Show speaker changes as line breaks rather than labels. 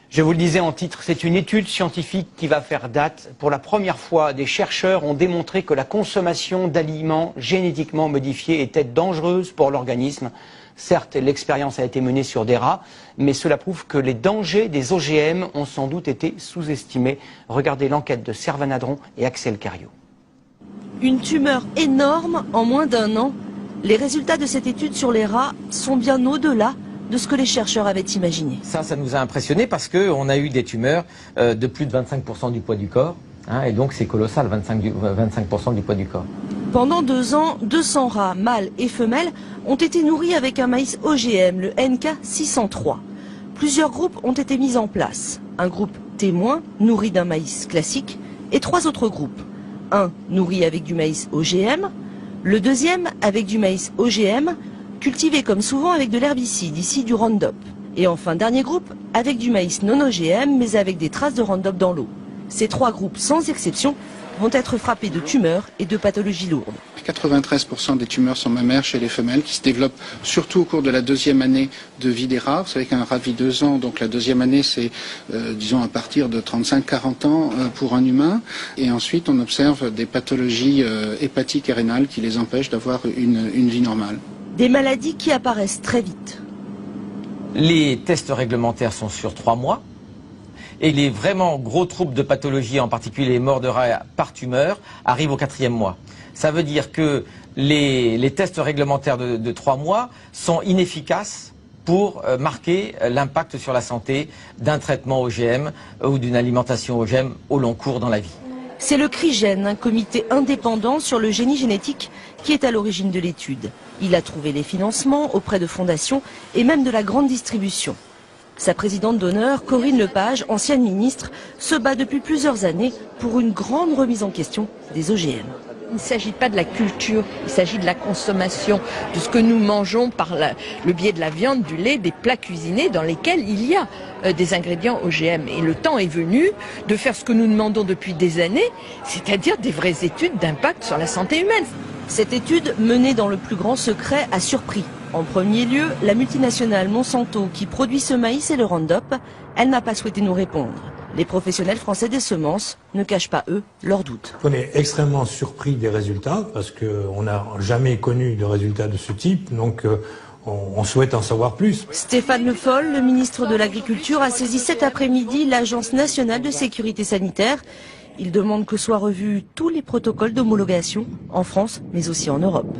Je vous le disais en titre, c'est une étude scientifique qui va faire date. Pour la première fois, des chercheurs ont démontré que la consommation d'aliments génétiquement modifiés était dangereuse pour l'organisme. Certes, l'expérience a été menée sur des rats, mais cela prouve que les dangers des OGM ont sans doute été sous-estimés. Regardez l'enquête de Servan Adron et Axel Cario.
Une tumeur énorme en moins d'un an. Les résultats de cette étude sur les rats sont bien au-delà de ce que les chercheurs avaient imaginé.
Ça nous a impressionné parce qu'on a eu des tumeurs de plus de 25% du poids du corps. Et donc c'est colossal, 25% du poids du corps.
Pendant 2 ans, 200 rats, mâles et femelles, ont été nourris avec un maïs OGM, le NK603. Plusieurs groupes ont été mis en place. Un groupe témoin, nourri d'un maïs classique, et 3 autres groupes. Un nourri avec du maïs OGM, le deuxième avec du maïs OGM, cultivé comme souvent avec de l'herbicide, ici du Roundup. Et enfin, dernier groupe, avec du maïs non OGM, mais avec des traces de Roundup dans l'eau. Ces 3 groupes, sans exception, vont être frappés de tumeurs et de pathologies lourdes.
93% des tumeurs sont mammaires chez les femelles, qui se développent surtout au cours de la 2e année de vie des rats. Vous savez qu'un rat vit 2 ans, donc la 2e année, c'est, disons, à partir de 35-40 ans pour un humain. Et ensuite, on observe des pathologies hépatiques et rénales qui les empêchent d'avoir une vie normale.
Des maladies qui apparaissent très vite.
Les tests réglementaires sont sur 3 mois. Et les vraiment gros troubles de pathologie, en particulier les morts de rats par tumeur, arrivent au 4e mois. Ça veut dire que les tests réglementaires de 3 mois sont inefficaces pour marquer l'impact sur la santé d'un traitement OGM ou d'une alimentation OGM au long cours dans la vie.
C'est le CRIGEN, un comité indépendant sur le génie génétique, qui est à l'origine de l'étude. Il a trouvé les financements auprès de fondations et même de la grande distribution. Sa présidente d'honneur, Corinne Lepage, ancienne ministre, se bat depuis plusieurs années pour une grande remise en question des OGM.
Il ne s'agit pas de la culture, il s'agit de la consommation, de ce que nous mangeons par le biais de la viande, du lait, des plats cuisinés dans lesquels il y a des ingrédients OGM. Et le temps est venu de faire ce que nous demandons depuis des années, c'est-à-dire des vraies études d'impact sur la santé humaine.
Cette étude, menée dans le plus grand secret, a surpris. En premier lieu, la multinationale Monsanto, qui produit ce maïs et le Roundup, elle n'a pas souhaité nous répondre. Les professionnels français des semences ne cachent pas, eux, leurs doutes.
On est extrêmement surpris des résultats, parce qu'on n'a jamais connu de résultats de ce type, donc on souhaite en savoir plus.
Stéphane Le Foll, le ministre de l'Agriculture, a saisi cet après-midi l'Agence nationale de sécurité sanitaire. Il demande que soient revus tous les protocoles d'homologation en France, mais aussi en Europe.